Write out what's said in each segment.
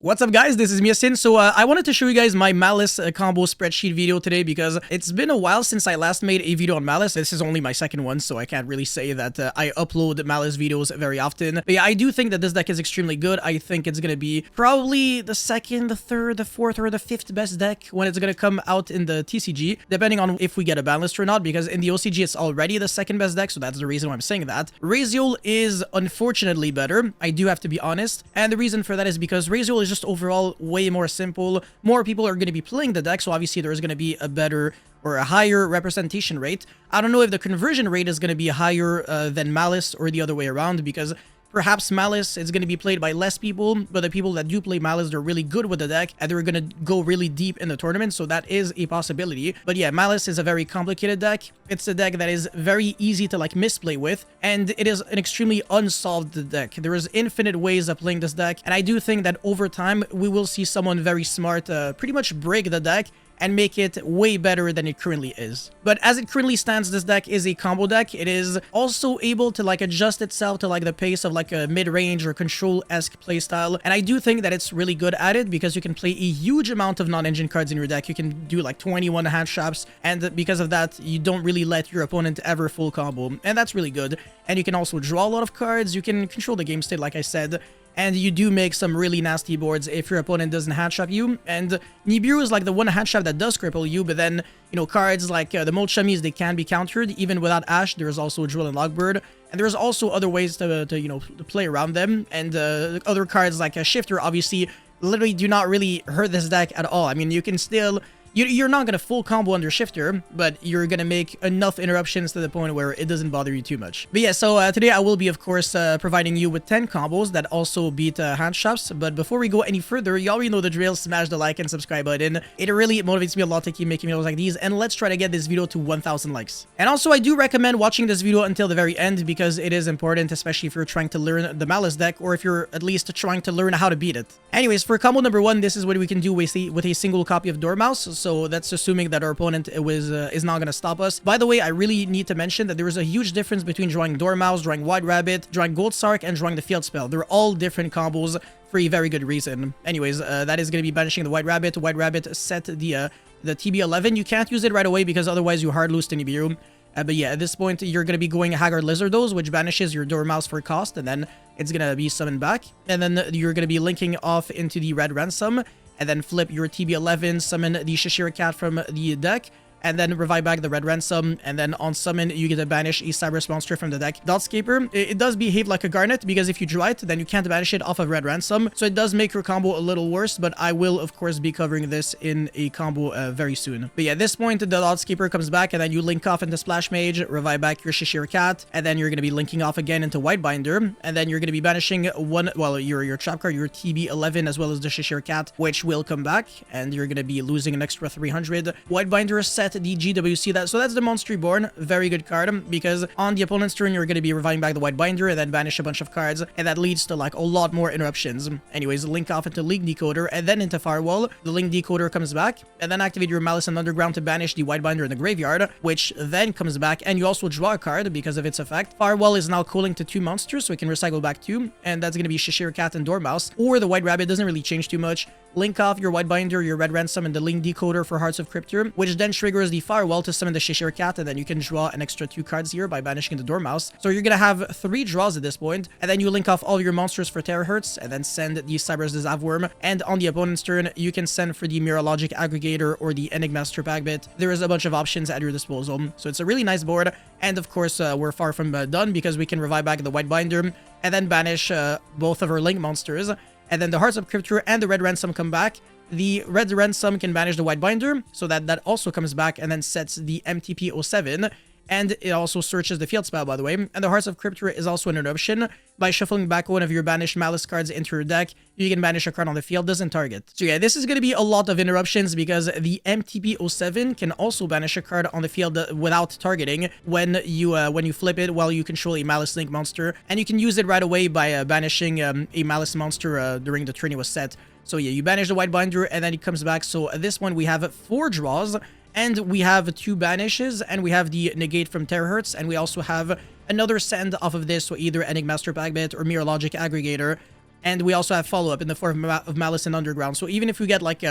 What's up guys, this is Maliss. So I wanted to show you guys my Maliss combo spreadsheet video today because it's been a while since I last made a video on Maliss. This is only my second one, so I can't really say that I upload Maliss videos very often. But yeah, I do think that this deck is extremely good. I think it's going to be probably the second, the third, the fourth, or the fifth best deck when it's going to come out in the TCG, depending on if we get a ban list or not, because in the OCG it's already the second best deck, so that's the reason why I'm saying that. Bystial is unfortunately better, I do have to be honest, and the reason for that is because Bystial is just overall way more simple. More people are going to be playing the deck, so obviously there's going to be a better or a higher representation rate. I don't know if the conversion rate is going to be higher than Maliss or the other way around, because perhaps Maliss is going to be played by less people, but the people that do play Maliss, they're really good with the deck, and they're going to go really deep in the tournament, so that is a possibility. But yeah, Maliss is a very complicated deck. It's a deck that is very easy to like misplay with, and it is an extremely unsolved deck. There is infinite ways of playing this deck, and I do think that over time, we will see someone very smart pretty much break the deck and make it way better than it currently is. But as it currently stands, this deck is a combo deck. It is also able to like adjust itself to like the pace of like a mid-range or control-esque playstyle, and I do think that it's really good at it because you can play a huge amount of non-engine cards in your deck. You can do like 21 hand traps, and because of that, you don't really let your opponent ever full combo, and that's really good. And you can also draw a lot of cards, you can control the game state like I said, and you do make some really nasty boards if your opponent doesn't hand trap you. And Nibiru is like the one hand trap that does cripple you, but then, you know, cards like the Molchamis, they can be countered even without Ash. There's also Dueling Logbird, and there's also other ways to you know, to play around them. And other cards like a Shifter obviously literally do not really hurt this deck at all. I mean, you can still... You're not going to full combo under Shifter, but you're going to make enough interruptions to the point where it doesn't bother you too much. But yeah, so today I will be, of course, providing you with 10 combos that also beat hand traps. But before we go any further, you already know the drill. Smash the like and subscribe button. It really motivates me a lot to keep making videos like these. And let's try to get this video to 1,000 likes. And also, I do recommend watching this video until the very end because it is important, especially if you're trying to learn the Maliss deck or if you're at least trying to learn how to beat it. Anyways, for combo number 1, this is what we can do with a single copy of Dormouse. So that's assuming that our opponent is not going to stop us. By the way, I really need to mention that there is a huge difference between drawing Dormouse, drawing White Rabbit, drawing Gold Sarc, and drawing the Field Spell. They're all different combos for a very good reason. Anyways, that is going to be banishing the White Rabbit. White Rabbit set the TB11. You can't use it right away because otherwise you hard lose to Nibiru. But yeah, at this point, you're going to be going Haggard Lizardos, which banishes your Dormouse for cost, and then it's going to be summoned back. And then you're going to be linking off into the Red Ransom, and then flip your TB11, summon the Cheshire cat from the deck, and then revive back the Red Ransom, and then on summon, you get to banish a Cyberus monster from the deck. Dotscaper, it does behave like a garnet, because if you draw it, then you can't banish it off of Red Ransom, so it does make your combo a little worse, but I will, of course, be covering this in a combo very soon. But yeah, at this point, the Dotscaper comes back, and then you link off into Splash Mage, revive back your Cheshire cat, and then you're going to be linking off again into Whitebinder, and then you're going to be banishing your trap card, your TB11, as well as the Cheshire cat, which will come back, and you're going to be losing an extra 300. Whitebinder set the GWC, so that's the Monster Reborn. Very good card, because on the opponent's turn you're going to be reviving back the White Binder and then banish a bunch of cards, and that leads to like a lot more interruptions. Anyways, link off into Link Decoder and then into Firewall. The Link Decoder comes back, and then activate your Maliss and Underground to banish the White Binder in the graveyard, which then comes back, and you also draw a card because of its effect. Firewall is now cooling to 2 monsters, so it can recycle back 2, and that's going to be Cheshire Cat and Dormouse, or the White Rabbit. Doesn't really change too much. Link off your White Binder, your Red Ransom, and the Link Decoder for Hearts of Cryptor, which then triggers the Firewall to summon the Cheshire Cat, and then you can draw an extra 2 cards here by banishing the Dormouse. So you're gonna have 3 draws at this point, and then you link off all your monsters for Terahertz, and then send the Cyberus the Zavworm, and on the opponent's turn, you can send for the Mirrologic Aggregator or the Enigmaster Pagbit. There is a bunch of options at your disposal, so it's a really nice board, and of course, we're far from done because we can revive back the White Binder, and then banish both of our Link monsters, and then the Hearts of Cryptor and the Red Ransom come back. The Red Ransom can banish the White Binder, so that also comes back and then sets the MTP07, and it also searches the Field Spell, by the way. And the Hearts of Cryptor is also an interruption. By shuffling back one of your banished Maliss cards into your deck, you can banish a card on the field, doesn't target. So yeah, this is going to be a lot of interruptions because the MTP07 can also banish a card on the field without targeting when you flip it while you control a Maliss Link monster, and you can use it right away by banishing a Maliss monster during the turn it was set. So yeah, you banish the White Binder, and then it comes back. So at this one, we have 4 draws, and we have 2 banishes, and we have the negate from Terahertz, and we also have another send off of this, so either Enigmaster Pagbit or Mirrologic Aggregator, And we also have follow-up in the form of Maliss and Underground. So even if we get like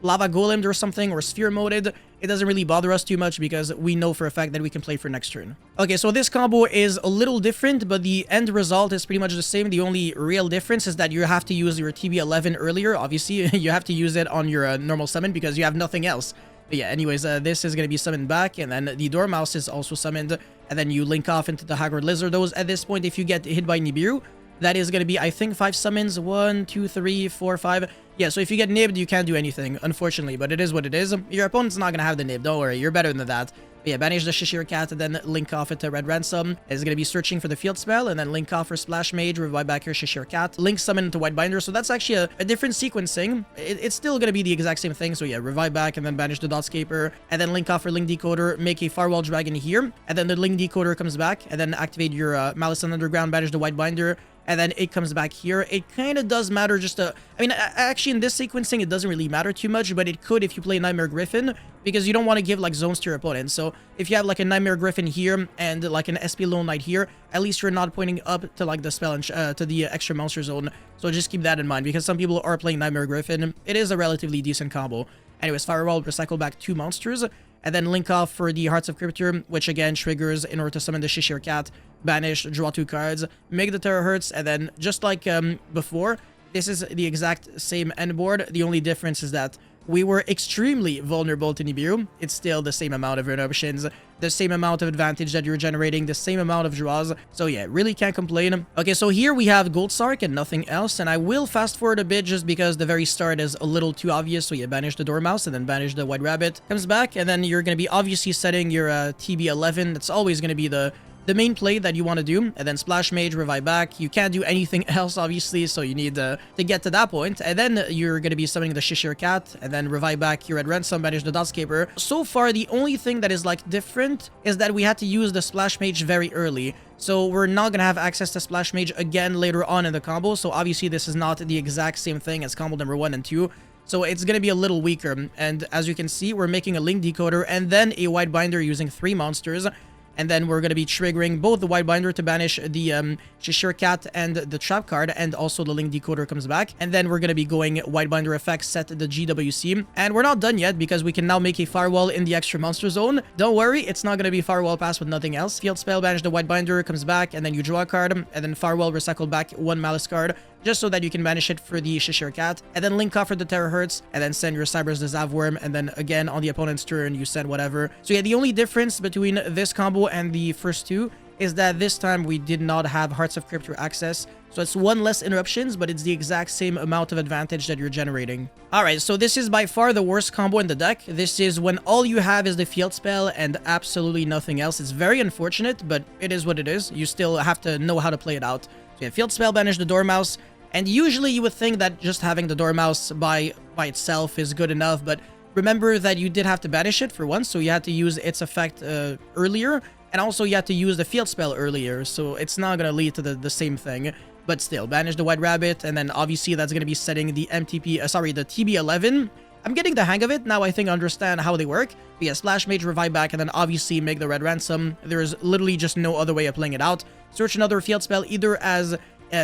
Lava Golemed or something, or Sphere Moded, it doesn't really bother us too much because we know for a fact that we can play for next turn. Okay, so this combo is a little different, but the end result is pretty much the same. The only real difference is that you have to use your TB11 earlier. Obviously, you have to use it on your normal summon because you have nothing else. But yeah, anyways, this is going to be summoned back, and then the Dormouse is also summoned, and then you link off into the Haggard Lizardos. At this point, if you get hit by Nibiru, that is going to be, I think, 5 summons. 1, 2, 3, 4, 5. Yeah, so if you get nibbed, you can't do anything, unfortunately, but it is what it is. Your opponent's not going to have the nib, don't worry, you're better than that. But yeah, banish the Cheshire Cat and then link off it to Red Ransom. It's going to be searching for the field spell, and then link off for Splash Mage, revive back your Cheshire Cat, link summon into White Binder. So that's actually a different sequencing. It's still going to be the exact same thing. So yeah, revive back and then banish the Dotscaper, and then link off for Link Decoder, make a Firewall Dragon here, and then the Link Decoder comes back, and then activate your Maliss and Underground, banish the White Binder, and then it comes back here. It kind of does matter just to... I mean, actually, in this sequencing, it doesn't really matter too much, but it could if you play Nightmare Griffin, because you don't want to give, like, zones to your opponent. So, if you have, like, a Nightmare Griffin here and, like, an SP Lone Knight here, at least you're not pointing up to, like, the spell and to the extra monster zone. So, just keep that in mind, because some people are playing Nightmare Griffin. It is a relatively decent combo. Anyways, Firewall, recycle back 2 monsters, and then link off for the Hearts of Cryptor, which again triggers in order to summon the Cheshire Cat, banish, draw 2 cards, make the Terahertz, and then just like before, this is the exact same end board. The only difference is that we were extremely vulnerable to Nibiru. It's still the same amount of interruptions, the same amount of advantage that you're generating, the same amount of draws. So yeah, really can't complain. Okay, so here we have Gold Sarc and nothing else. And I will fast forward a bit just because the very start is a little too obvious. So yeah, banish the Dormouse and then banish the White Rabbit. Comes back, and then you're going to be obviously setting your TB11. That's always going to be the main play that you want to do, and then Splash Mage, revive back. You can't do anything else, obviously, so you need to get to that point. And then you're going to be summoning the Cheshire Cat, and then revive back your Red Ransom, banish the Dotscaper. So far, the only thing that is, like, different is that we had to use the Splash Mage very early. So we're not going to have access to Splash Mage again later on in the combo, so obviously this is not the exact same thing as combo number 1 and 2. So it's going to be a little weaker, and as you can see, we're making a Link Decoder and then a White Binder using 3 monsters. And then we're going to be triggering both the White Binder to banish the Cheshire Cat and the Trap card, and also the Link Decoder comes back. And then we're going to be going White Binder effect, set the GWC. And we're not done yet, because we can now make a Firewall in the extra monster zone. Don't worry, it's not going to be Firewall pass with nothing else. Field spell, banish the White Binder, comes back, and then you draw a card, and then Firewall, recycle back 1 Maliss card, just so that you can banish it for the Cheshire Cat, and then link off for the Terahertz, and then send your Cybers the Zavworm, and then again on the opponent's turn you send whatever. So yeah, the only difference between this combo and the first 2 is that this time we did not have Hearts of Cryptor access, so it's 1 less interruptions, but it's the exact same amount of advantage that you're generating. Alright, so this is by far the worst combo in the deck. This is when all you have is the field spell and absolutely nothing else. It's very unfortunate, but it is what it is. You still have to know how to play it out. So yeah, field spell, banish the Dormouse. And usually you would think that just having the Dormouse by itself is good enough, but remember that you did have to banish it for once, so you had to use its effect earlier, and also you had to use the field spell earlier, so it's not going to lead to the same thing. But still, banish the White Rabbit, and then obviously that's going to be setting the the TB11. I'm getting the hang of it, now I think I understand how they work. But yeah, Splash Mage, revive back, and then obviously make the Red Ransom. There's literally just no other way of playing it out. Search another field spell, either as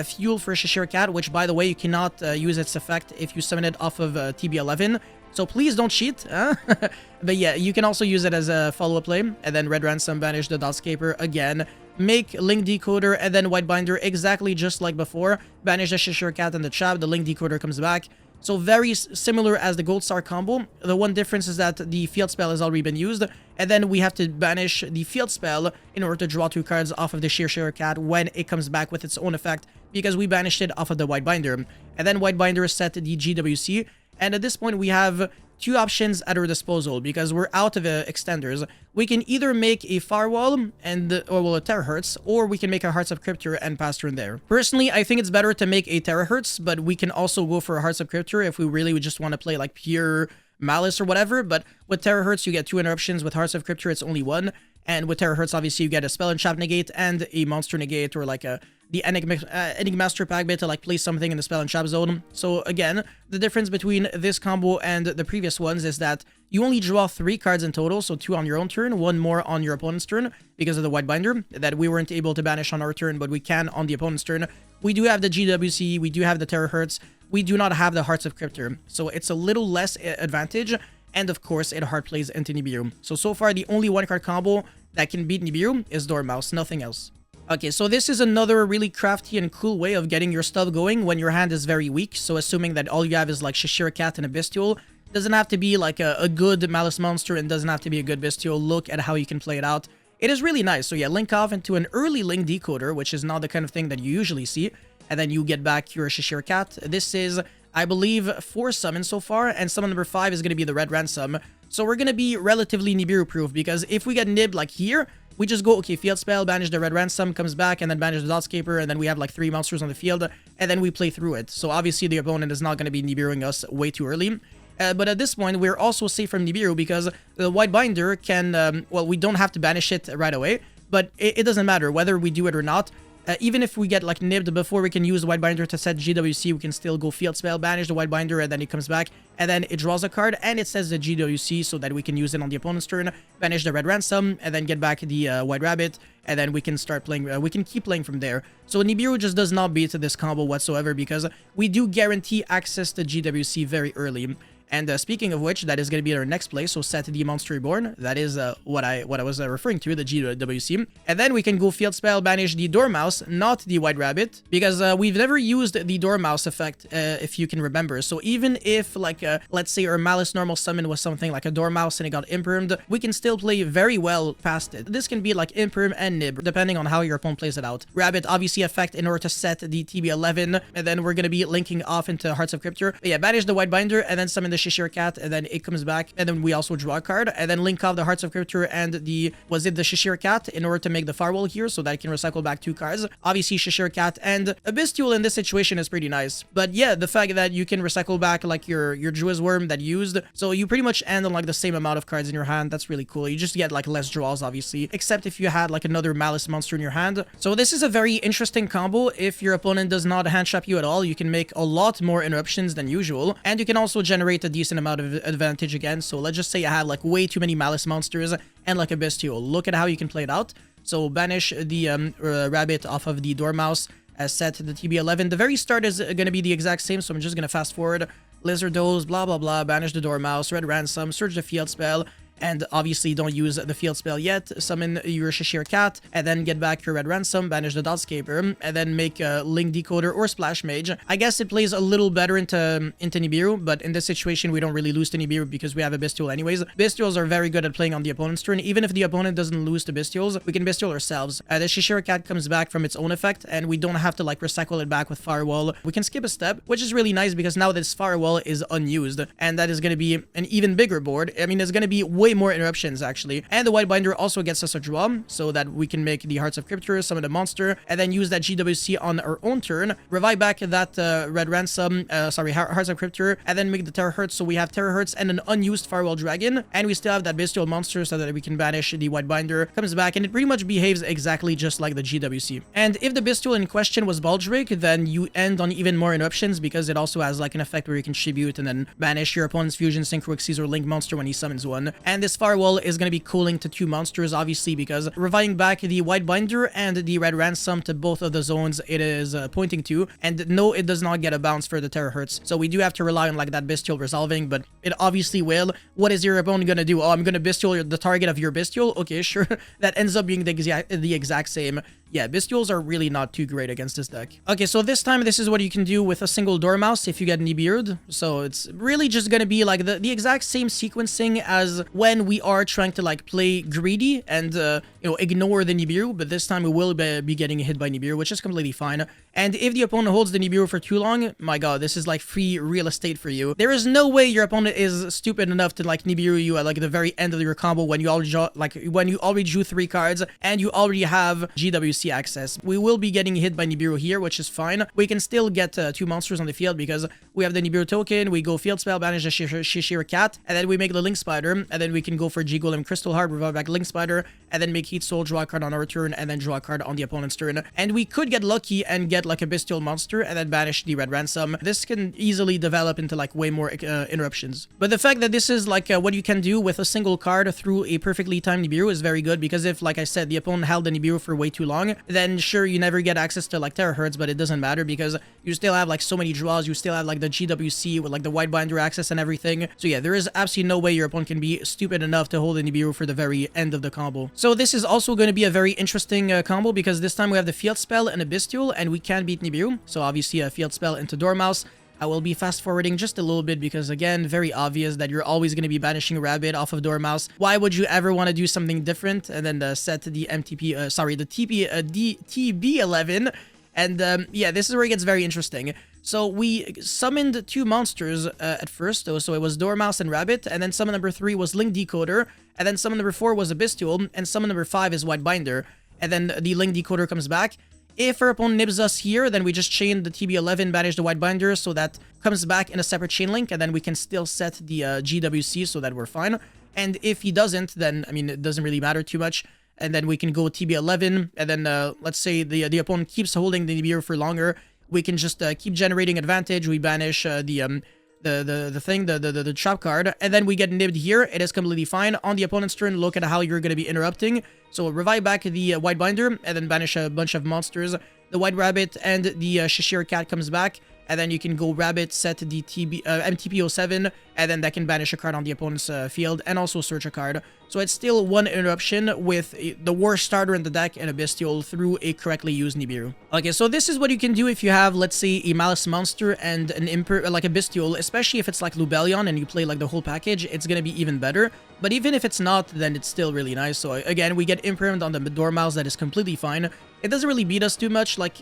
fuel for Cheshire Cat, which by the way you cannot use its effect if you summon it off of TB11, so please don't cheat. But yeah, you can also use it as a follow-up play, and then Red Ransom, banish the Dotscaper again, make Link Decoder, and then White Binder exactly just like before, banish the Cheshire Cat and the Trap, the Link Decoder comes back. So very similar as the Gold Star combo. The one difference is that the field spell has already been used, and then we have to banish the field spell in order to draw 2 cards off of the Cheshire Cat when it comes back with its own effect, because we banished it off of the White Binder. And then White Binder is set to the GWC, and at this point we have 2 options at our disposal, because we're out of extenders. We can either make a Firewall or a Terahertz, or we can make a Hearts of Cryptor and pass turn there. Personally, I think it's better to make a Terahertz, but we can also go for a Hearts of Cryptor if we really would just want to play like pure Maliss or whatever. But with Terahertz, you get 2 interruptions. With Hearts of Cryptor, it's only 1. And with Terahertz, obviously, you get a Spell and Trap negate and a Monster negate, or like a the Enigmaster pack bit to like place something in the spell and trap zone. So again, the difference between this combo and the previous ones is that you only draw 3 cards in total, so 2 on your own turn, 1 more on your opponent's turn because of the White Binder that we weren't able to banish on our turn, but we can on the opponent's turn. We do have the GWC, we do have the Terahertz, we do not have the Hearts of Cryptor, so it's a little less advantage, and of course it hard plays into Nibiru. So far the only 1-card combo that can beat Nibiru is Dormouse, nothing else. Okay, so this is another really crafty and cool way of getting your stuff going when your hand is very weak. So assuming that all you have is like Cheshire Cat and a Bystial, doesn't have to be like a good Maliss monster and doesn't have to be a good Bystial. Look at how you can play it out. It is really nice. So yeah, link off into an early link decoder, which is not the kind of thing that you usually see. And then you get back your Cheshire Cat. This is, I believe, 4 summons so far, and summon number 5 is going to be the Red Ransom. So we're going to be relatively Nibiru proof, because if we get Nib like here, we just go, okay, field spell, banish the Red Ransom, comes back, and then banish the Dotscaper, and then we have like 3 monsters on the field, and then we play through it. So obviously the opponent is not going to be Nibiruing us way too early. But at this point, we're also safe from Nibiru because the White Binder can, well, we don't have to banish it right away, but it doesn't matter whether we do it or not. Even if we get like nibbed before we can use the White Binder to set GWC, we can still go field spell, banish the White Binder, and then it comes back, and then it draws a card, and it says the GWC so that we can use it on the opponent's turn, banish the Red Ransom, and then get back the White Rabbit, and then we can start playing, we can keep playing from there. So Nibiru just does not beat this combo whatsoever because we do guarantee access to GWC very early. And speaking of which, that is going to be our next play, so set the Monster Reborn. That is what I was referring to, the GWC. And then we can go field spell, banish the Dormouse, not the White Rabbit, because we've never used the Dormouse effect, if you can remember. So even if, like, let's say our Maliss normal summon was something like a Dormouse and it got Impermed, we can still play very well past it. This can be like Imperm and Nib, depending on how your opponent plays it out. Rabbit, obviously, effect in order to set the TB11, and then we're going to be linking off into Hearts of Cryptor. But yeah, banish the White Binder, and then summon the Cheshire Cat, and then it comes back, and then we also draw a card, and then link off the Hearts of Cryptor and the Cheshire Cat in order to make the Firewall here, so that it can recycle back 2 cards. Obviously, Cheshire Cat and a Bystial in this situation is pretty nice. But yeah, the fact that you can recycle back like your Druid's Worm that you used, so you pretty much end on like the same amount of cards in your hand. That's really cool. You just get like less draws, obviously, except if you had like another Maliss monster in your hand. So this is a very interesting combo. If your opponent does not hand trap you at all, you can make a lot more interruptions than usual, and you can also generate a decent amount of advantage again. So let's just say I had like way too many Maliss monsters and like a Bystial. Look at how you can play it out. So banish the Rabbit off of the Dormouse, set the TB11. The very start is going to be the exact same, so I'm just going to fast forward. Lizardos, blah blah blah, banish the Dormouse, Red Ransom, search the field spell, and obviously don't use the field spell yet. Summon your Cheshire Cat, and then get back your Red Ransom, banish the Dotscaper, and then make a Link Decoder or Splash Mage. I guess it plays a little better into Nibiru, but in this situation we don't really lose to Nibiru because we have a Bystial anyways. Bystials are very good at playing on the opponent's turn. Even if the opponent doesn't lose to Bystials, we can Bystial ourselves. The Cheshire Cat comes back from its own effect, and we don't have to like recycle it back with Firewall. We can skip a step, which is really nice because now this Firewall is unused, and that is going to be an even bigger board. I mean, there's going to be way more interruptions actually, and the White Binder also gets us a draw so that we can make the Hearts of Cryptor, summon a monster, and then use that GWC on our own turn, revive back that Red Ransom, Hearts of Cryptor, and then make the Terahertz. So we have Terahertz and an unused Firewall Dragon, and we still have that Bystial monster so that we can banish the White Binder. Comes back, and it pretty much behaves exactly just like the GWC. And if the Bystial in question was Baldric, then you end on even more interruptions because it also has like an effect where you can tribute and then banish your opponent's Fusion, Synchro, Xyz, or Link monster when he summons one. And this Firewall is going to be cooling to 2 monsters, obviously, because reviving back the White Binder and the Red Ransom to both of the zones it is pointing to. And no, it does not get a bounce for the Terahertz. So we do have to rely on like that Bystial resolving, but it obviously will. What is your opponent going to do? Oh, I'm going to Bystial the target of your Bystial? Okay, sure. That ends up being the exact same. Yeah, Bystials are really not too great against this deck. Okay, so this time, this is what you can do with a single Dormouse if you get Nibiru. So it's really just gonna be like the exact same sequencing as when we are trying to like play greedy and, you know, ignore the Nibiru, but this time we will be getting hit by Nibiru, which is completely fine. And if the opponent holds the Nibiru for too long, my god, this is like free real estate for you. There is no way your opponent is stupid enough to like Nibiru you at like the very end of your combo when you already drew 3 cards and you already have GWC access. We will be getting hit by Nibiru here, which is fine. We can still get 2 monsters on the field because we have the Nibiru token, we go field spell, banish the Cheshire cat, and then we make the Link Spider, and then we can go for G Golem Crystal Heart, revive back Link Spider, and then make Heat Soul, draw a card on our turn, and then draw a card on the opponent's turn. And we could get lucky and get like a Bystial monster and then banish the Red Ransom. This can easily develop into like way more interruptions. But the fact that this is like what you can do with a single card through a perfectly timed Nibiru is very good, because if, like I said, the opponent held the Nibiru for way too long, then sure, you never get access to like terahertz, but it doesn't matter because you still have like so many draws, you still have like the GWC with like the wide binder access and everything. So yeah, there is absolutely no way your opponent can be stupid enough to hold the Nibiru for the very end of the combo. So this is also going to be a very interesting combo, because this time we have the field spell and a Bystial, and we can beat Nibiru. So obviously a field spell into Dormouse. I will be fast forwarding just a little bit because, again, very obvious that you're always going to be banishing Rabbit off of Dormouse. Why would you ever want to do something different? And then set the TB11. And yeah, this is where it gets very interesting. So we summoned 2 monsters at first, so it was Dormouse and Rabbit, and then summon number 3 was Link Decoder, and then summon number 4 was a Bystial, and summon number 5 is White Binder. And then the Link Decoder comes back. If our opponent nibs us here, then we just chain the TB11, banish the White Binder, so that comes back in a separate chain link, and then we can still set the GWC so that we're fine. And if he doesn't, then, I mean, it doesn't really matter too much. And then we can go TB11, and then let's say the opponent keeps holding the Nibiru for longer, we can just keep generating advantage. We banish the trap card, and then we get nibbed here. It is completely fine. On the opponent's turn, look at how you're going to be interrupting. So revive back the White Binder, and then banish a bunch of monsters. The White Rabbit and the Cheshire Cat comes back, and then you can go Rabbit, set the MTP07, and then that can banish a card on the opponent's field, and also search a card. So it's still 1 interruption with the worst starter in the deck and a Bystial through a correctly used Nibiru. Okay, so this is what you can do if you have, let's say, a Maliss monster and an like a Bystial, especially if it's like Lubellion and you play like the whole package, it's gonna be even better. But even if it's not, then it's still really nice. So again, we get Imperm on the Dormouse, that is completely fine. It doesn't really beat us too much, like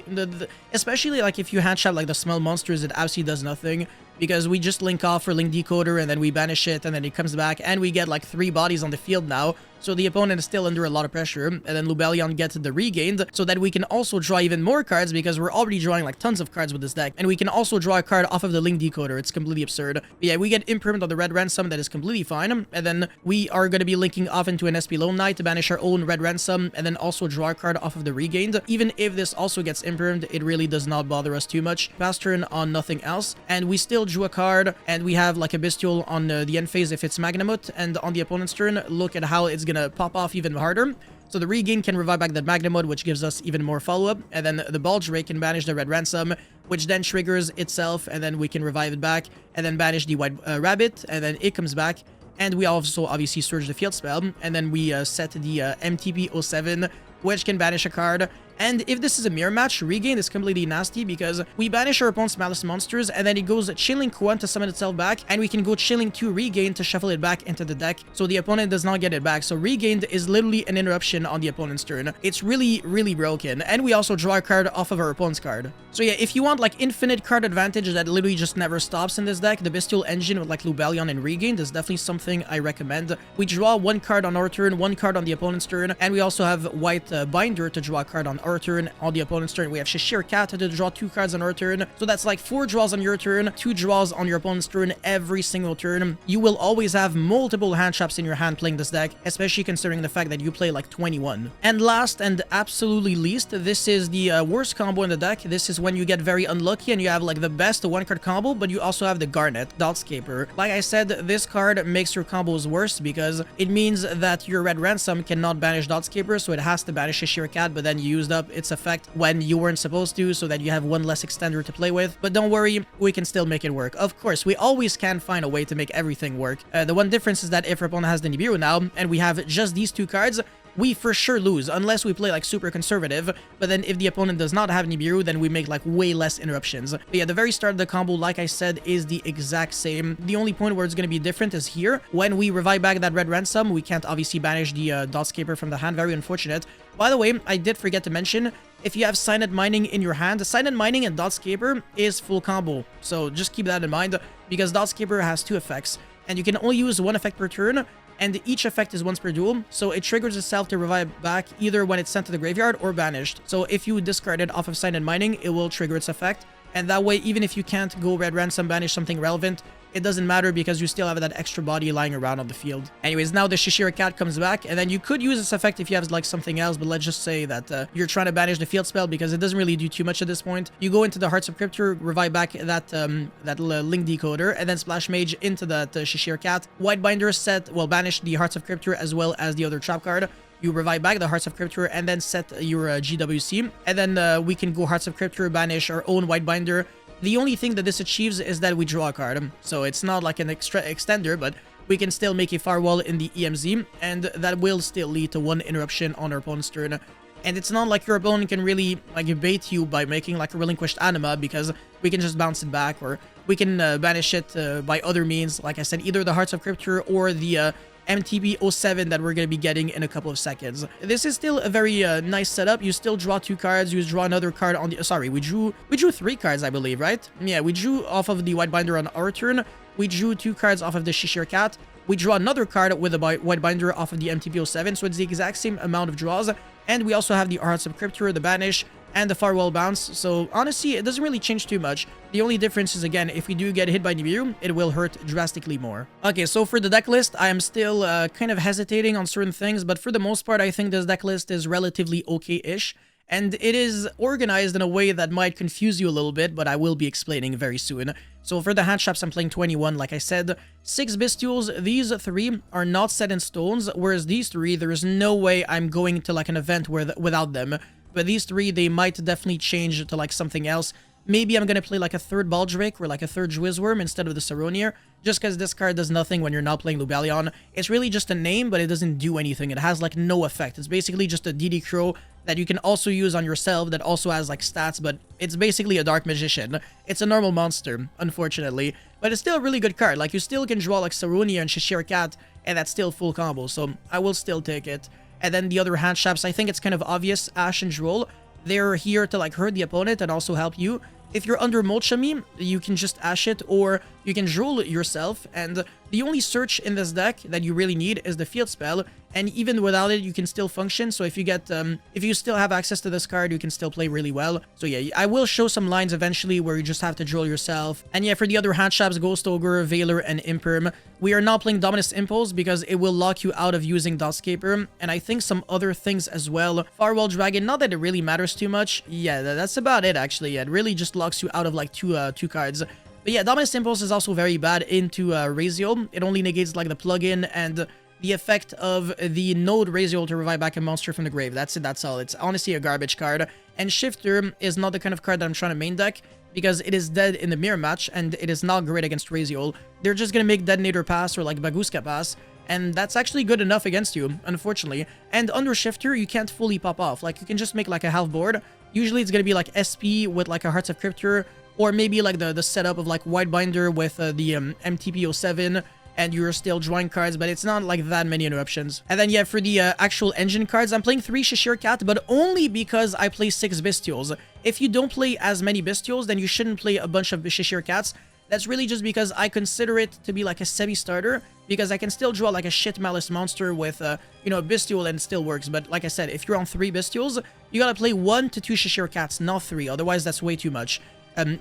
especially like if you handshot like the small monsters, it absolutely does nothing. Because we just link off for Link Decoder, and then we banish it, and then it comes back, and we get like 3 bodies on the field now. So the opponent is still under a lot of pressure, and then Lubellion gets the regained, so that we can also draw even more cards, because we're already drawing like tons of cards with this deck. And we can also draw a card off of the Link Decoder. It's completely absurd. But yeah, we get Imperm on the Red Ransom, that is completely fine. And then we are going to be linking off into an SP Lone Knight to banish our own Red Ransom, and then also draw a card off of the regained. Even if this also gets Impermed, it really does not bother us too much. Pass turn on nothing else, and we still drew a card, and we have like a Bystial on the end phase if it's Magnamut, and on the opponent's turn, look at how it's gonna pop off even harder. So the regain can revive back that Magnamut, which gives us even more follow-up, and then the Bulge Ray can banish the Red Ransom, which then triggers itself, and then we can revive it back, and then banish the White Rabbit, and then it comes back, and we also obviously surge the field spell, and then we set the MTP07, which can banish a card. And if this is a mirror match, regain is completely nasty, because we banish our opponent's Maliss monsters, and then it goes Chilling 1 to summon itself back, and we can go Chilling 2 regain to shuffle it back into the deck, so the opponent does not get it back. So regained is literally an interruption on the opponent's turn. It's really, really broken. And we also draw a card off of our opponent's card. So yeah, if you want like infinite card advantage that literally just never stops in this deck, the Bystial engine with like Lubellion and regained is definitely something I recommend. We draw 1 card on our turn, 1 card on the opponent's turn, and we also have White Binder to draw a card on our turn. On the opponent's turn, we have Cheshire Cat to draw 2 cards on our turn. So that's like 4 draws on your turn, 2 draws on your opponent's turn every single turn. You will always have multiple hand traps in your hand playing this deck, especially considering the fact that you play like 21. And last and absolutely least, this is the worst combo in the deck. This is when you get very unlucky and you have like the best 1-card combo, but you also have the Garnet, Dotscaper. Like I said, this card makes your combos worse because it means that your Red Ransom cannot banish Dotscaper, so it has to banish Cheshire Cat, but then you used up its effect when you weren't supposed to, so that you have 1 less extender to play with. But don't worry, we can still make it work. Of course, we always can find a way to make everything work. The one difference is that if our opponent has the Nibiru now, and we have just these 2 cards, we for sure lose, unless we play like super conservative. But then if the opponent does not have Nibiru, then we make like way less interruptions. But yeah, the very start of the combo, like I said, is the exact same. The only point where it's going to be different is here. When we revive back that Red Ransom, we can't obviously banish the Dotscaper from the hand. Very unfortunate. By the way, I did forget to mention, if you have Signet Mining in your hand, Signet Mining and Dotscaper is full combo. So just keep that in mind, because Dotscaper has 2 effects, and you can only use 1 effect per turn, and each effect is once per duel, so it triggers itself to revive back either when it's sent to the graveyard or banished. So if you discard it off of Signet Mining, it will trigger its effect, and that way, even if you can't go Red Ransom, banish something relevant, it doesn't matter because you still have that extra body lying around on the field. Anyways, now the Cheshire Cat comes back, and then you could use this effect if you have like something else, but let's just say that you're trying to banish the field spell because it doesn't really do too much at this point. You go into the Hearts of Cryptor, revive back that Link Decoder, and then Splash Mage into that Cheshire Cat. Whitebinder set, well, banish the Hearts of Cryptor as well as the other trap card. You revive back the Hearts of Cryptor and then set your GWC, and then we can go Hearts of Cryptor, banish our own Whitebinder. The only thing that this achieves is that we draw a card, so it's not like an extra extender, but we can still make a Firewall in the EMZ, and that will still lead to 1 interruption on our opponent's turn. And it's not like your opponent can really like bait you by making like a Relinquished Anima, because we can just bounce it back, or we can banish it by other means, like I said, either the Hearts of Cryptor or the MTB07 that we're going to be getting in a couple of seconds. This is still a very nice setup. You still draw 2 cards, you draw another card on the... Sorry, we drew 3 cards, I believe, right? Yeah, we drew off of the Whitebinder on our turn. We drew 2 cards off of the Cheshire Cat. We draw another card with the Whitebinder off of the MTB07, so it's the exact same amount of draws. And we also have the Hearts of Cryptor, the Banish, and the Firewall bounce. So honestly, it doesn't really change too much. The only difference is, again, if we do get hit by Nibiru, it will hurt drastically more. Okay, so for the deck list, I am still kind of hesitating on certain things, but for the most part, I think this deck list is relatively okay-ish. And it is organized in a way that might confuse you a little bit, but I will be explaining very soon. So for the hand traps, I'm playing 21, like I said. 6 Bystials, these 3 are not set in stones, whereas these 3, there is no way I'm going to like an event without them. But these 3, they might definitely change to like something else. Maybe I'm going to play like a 3rd Baldrake or like a 3rd Jwizworm instead of the Saronier, just because this card does nothing when you're not playing Lubalion. It's really just a name, but it doesn't do anything. It has like no effect. It's basically just a DD Crow that you can also use on yourself that also has like stats, but it's basically a Dark Magician. It's a normal monster, unfortunately, but it's still a really good card. Like, you still can draw like Saronier and Cheshire Cat, and that's still full combo, so I will still take it. And then the other hand traps, I think it's kind of obvious. Ash and Droll, they're here to like hurt the opponent and also help you. If you're under Molchami, you can just Ash it, or you can Droll yourself, and the only search in this deck that you really need is the field spell, and even without it, you can still function. So if you get, if you still have access to this card, you can still play really well. So yeah, I will show some lines eventually where you just have to Droll yourself. And yeah, for the other hand traps, Ghost Ogre, Veiler, and Imperm, we are not playing Dominus Impulse because it will lock you out of using Dotscaper, and I think some other things as well. Firewall Dragon, not that it really matters too much. Yeah, that's about it actually. Yeah, it really just locks you out of like two cards. But yeah, Dominus Impulse is also very bad into Raziel. It only negates like the plugin and the effect of the node Raziel to revive back a monster from the grave. That's it, that's all. It's honestly a garbage card. And Shifter is not the kind of card that I'm trying to main deck because it is dead in the mirror match and it is not great against Raziel. They're just gonna make Detonator Pass or like Baguska Pass, and that's actually good enough against you, unfortunately. And under Shifter, you can't fully pop off. Like, you can just make like a half board. Usually it's gonna be like SP with like a Hearts of Cryptor, or maybe like the setup of like Whitebinder with the MTP07, and you're still drawing cards, but it's not like that many interruptions. And then yeah, for the actual engine cards, I'm playing 3 Cheshire Cat, but only because I play 6 Bystials. If you don't play as many Bystials, then you shouldn't play a bunch of Cheshire Cats. That's really just because I consider it to be like a semi-starter, because I can still draw like a shit Maliss monster with, you know, a Bystial and it still works. But like I said, if you're on 3 Bystials, you gotta play 1 to 2 Cheshire Cats, not 3, otherwise that's way too much.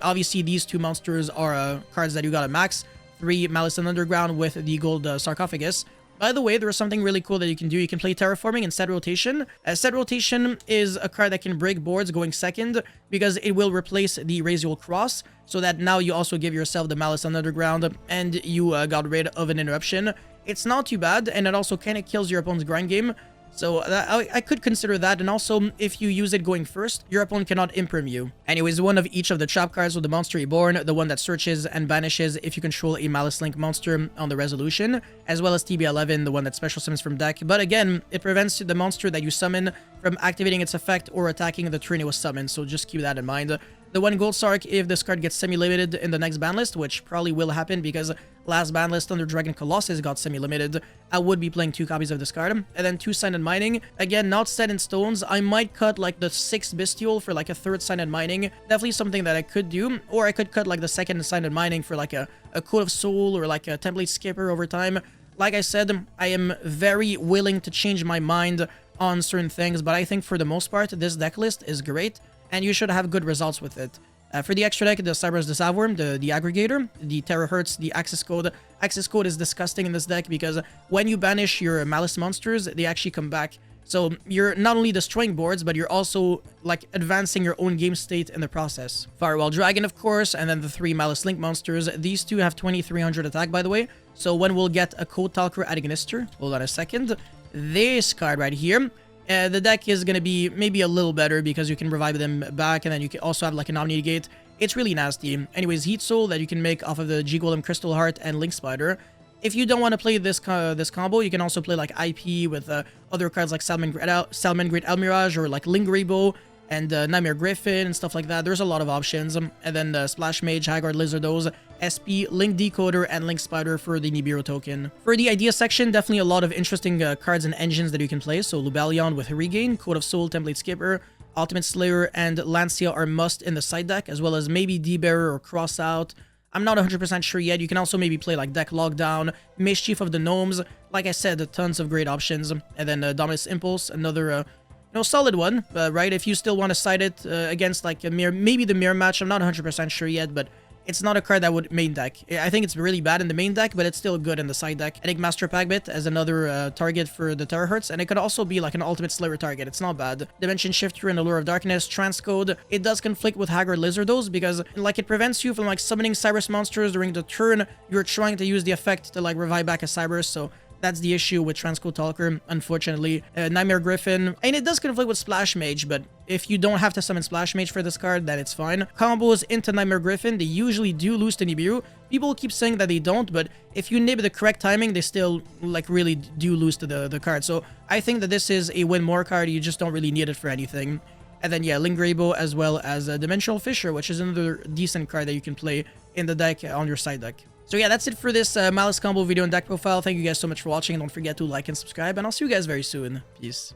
Obviously, these 2 monsters are cards that you gotta max. 3 Malice and Underground with the gold sarcophagus. By the way, there is something really cool that you can do. You can play Terraforming and Set Rotation. Set Rotation is a card that can break boards going second because it will replace the Raziel Cross, so that now you also give yourself the Malice and Underground and you got rid of an interruption. It's not too bad, and it also kind of kills your opponent's grind game. So I could consider that, and also if you use it going first, your opponent cannot Imperm you. Anyways, one of each of the trap cards with the Monster Reborn, the one that searches and banishes if you control a Malice Link monster on the resolution, as well as TB11, the one that special summons from deck. But again, it prevents the monster that you summon from activating its effect or attacking the turn it was summoned, so just keep that in mind. The 1 gold Sarc if this card gets semi-limited in the next ban list, which probably will happen because last ban list under Dragon Colossus got semi-limited. I would be playing 2 copies of this card. And then 2 Signet Mining. Again, not set in stones. I might cut like the 6th Bystial for like a 3rd Signet Mining. Definitely something that I could do. Or I could cut like the 2nd Signet Mining for like a Code of Soul or like a Template Skipper over time. Like I said, I am very willing to change my mind on certain things, but I think for the most part, this deck list is great, and you should have good results with it. For the extra deck, the Cyberus, the Savworm, the Aggregator, the Terahertz, the Access Code. Access Code is disgusting in this deck because when you banish your Maliss monsters, they actually come back. So you're not only destroying boards, but you're also like advancing your own game state in the process. Firewall Dragon, of course, and then the 3 Malice Link monsters. These 2 have 2300 attack, by the way. So when we'll get a Code Talker at Ignister, hold on a second. This card right here, the deck is going to be maybe a little better because you can revive them back, and then you can also have like an Omni Negate. It's really nasty. Anyways, Heat Soul that you can make off of the G-Golem Crystal Heart and Link Spider. If you don't want to play this combo, you can also play like IP with other cards like Salamangreat Almirage or like Lingrebo and Nightmare Griffin and stuff like that. There's a lot of options. And then Splash Mage, Haggard Lizardos, SP, Link Decoder, and Link Spider for the Nibiru token. For the idea section, definitely a lot of interesting cards and engines that you can play. So Lubellion with Regain, Code of Soul, Template Skipper, Ultimate Slayer, and Lancia are must in the side deck, as well as maybe D-Bearer or Crossout. I'm not 100% sure yet. You can also maybe play like Deck Lockdown, Mischief of the Gnomes. Like I said, tons of great options. And then Dominus Impulse, another solid one, right? If you still want to side it against like a maybe the mirror match. I'm not 100% sure yet, but it's not a card that would main deck. I think it's really bad in the main deck, but it's still good in the side deck. Enigmaster Pagbit as another target for the Terahertz, and it could also be like an Ultimate Slayer target. It's not bad. Dimension Shifter and Allure of Darkness, Transcode. It does conflict with Haggard Lizardos because like it prevents you from like summoning Cybers monsters during the turn you're trying to use the effect to like revive back a Cybers, so that's the issue with Transcode Talker, unfortunately. Nightmare Griffin, and it does conflict with Splash Mage, but if you don't have to summon Splash Mage for this card, then it's fine. Combos into Nightmare Griffin, they usually do lose to Nibiru. People keep saying that they don't, but if you nib the correct timing, they still like really do lose to the card. So I think that this is a win more card. You just don't really need it for anything. And then yeah, Lingrebo as well as Dimensional Fisher, which is another decent card that you can play in the deck on your side deck. So yeah, that's it for this Maliss combo video and deck profile. Thank you guys so much for watching. Don't forget to like and subscribe, and I'll see you guys very soon. Peace.